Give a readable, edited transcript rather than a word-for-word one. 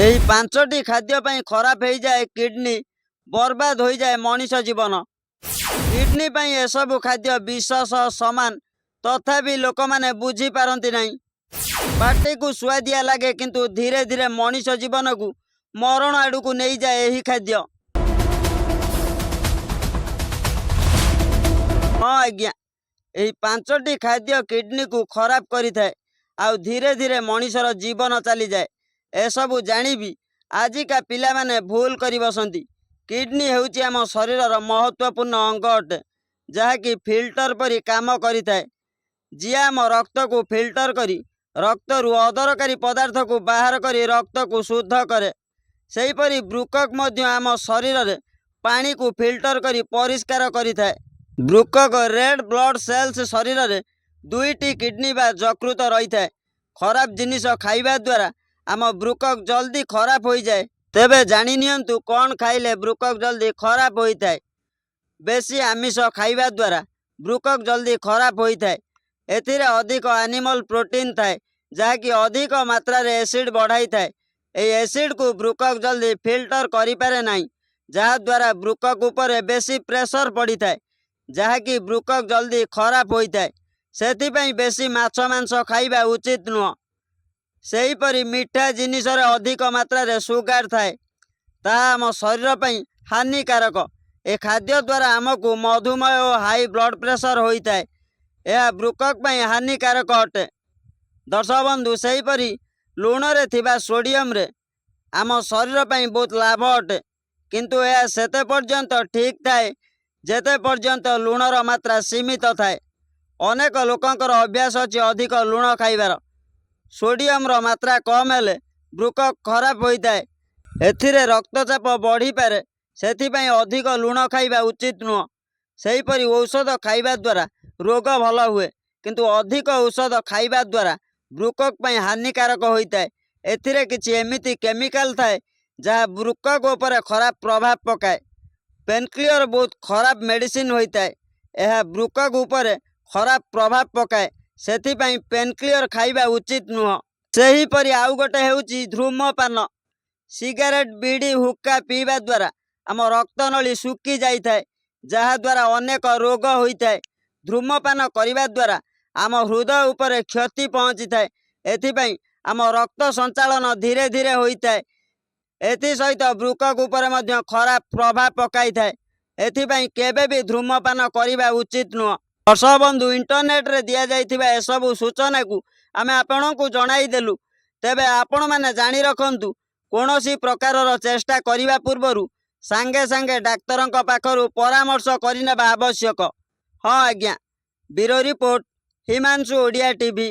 यही पांचटी खाद्य खराब हो जाए किडनी बर्बाद हो जाए मनीष जीवन। किडनी ये सब खाद्य विष सह समान तथापि लोक मैंने बुझी पारती नहीं। पार्टी को सुआदिया लगे किंतु धीरे धीरे मनीष जीवन को मरण आड़ को नहीं जाए यही खाद्य। हाँ आज्ञा, यही पांचटी खाद्य किडनी को खराब करि थाए आउ धीरे धीरे मनीषर जीवन चली जाए। एसबू जानी भी आजिका पिला माने भूल करी बसंती। किडनी हेउची आम शरीरर महत्वपूर्ण अंग अटे जहाँकि फिल्टर परी काम करि थाए। जी आम रक्त को फिल्टर करी रक्त रु अदरकारी पदार्थ को बाहर करी रक्त को शुद्ध करे। सेहीपरि ब्रुकक मध्य आम शरीर रे पानी को फिल्टर करी परिष्कार करि थाए। ब्रुकक रेड ब्लड सेल्स शरीर रे दुईटी किडनी बा जकृत रही थाए। खराब जिनिस खाइबा द्वारा आम ब्रुकक जल्दी खराब हो जाए। तेबे जानी नियंतु कौन खाइले ब्रुकक जल्दी खराब होता है। बेसी आमिष खाइबा द्वारा ब्रुकक जल्दी खराब होता है। एथिरे अधिक एनिमल प्रोटीन थाए जहाँकि अधिक मात्रा रे एसिड बढ़ाई थाए। ए एसिड को ब्रुकक जल्दी फिल्टर करि पारे नाही जहा द्वारा ब्रुकक ऊपर बेसी प्रेशर पड़ी थाए जहाँकि ब्रुकक जल्दी खराब होता है। सेथिपई बेसी माछ मांस खाइबा उचित नुह। सेहीपरि मीठा जिनिस अधिक मात्रा रे सुगार थाए ताहा आम शरीर पई हानिकारक। ए खाद्य द्वारा आमको मधुमेह और हाई ब्लड प्रेशर होता है। यह ब्रुकक पई हानिकारक अटे। दर्शक बंधु सेहीपरि लुण रे थिबा सोडियम रे आम शरीर पई बहुत लाभ अटे किंतु यह सेते पर्यंत ठीक थाए जेते पर्यंत लुणर मात्रा सीमित थाए। अनेक लोकंकर अभ्यास अछि अधिक लुण खाइबार। सोडियम रो मात्रा कम हेले ब्रुकक खराब होता है। एथिरे रक्तचाप बढ़ी पारे सेथिपई अधिक लुण खाइबा उचित नुह। सेहीपरि औषध खाइबा द्वारा रोग भल हुए किंतु अधिक औषध खाइबा द्वारा ब्रुकक पई हानिकारक होता है। एथिरे किछि एमिति केमिकल थाए जहाँ ब्रुकक ऊपर खराब प्रभाव पकाए। पेनक्लियर बहुत खराब मेडिसिन होता है। यह ब्रुकक ऊपर खराब प्रभाव पकाए सेथिपई पेनक्लियर खाइबा उचित नुह। सेहीपरि आउ गोटे हेउची धूमपान। सिगारेट बीड़ी हुक्का पीवा द्वारा आम रक्तनली सुखी जाइए जहा द्वारा अनेक रोग होता है। धूमपान करने द्वारा आम हृदय उपर क्षति पहुँची थाए। एथिपई आम रक्त संचालन धीरे धीरे होता है। एथि सहित ब्रुकक उपर मध्य खराब प्रभाव पकाई थाए। एथिपई केबे भी धूमपान करने उचित नुह। दर्शक बंधु इंटरनेट रे दिया जाइथिबा एसबू सूचना को आमे आपण को जणाई देलु। तेबे आपण माने जानी रखंतु कोनोसी प्रकारर चेष्टा करिबा पूर्वरु सांगे सांगे डाक्तरंक पाखरु परामर्श करिनेबा आवश्यक। हाँ आज्ञा। Bureau report Himanshu Odia TV.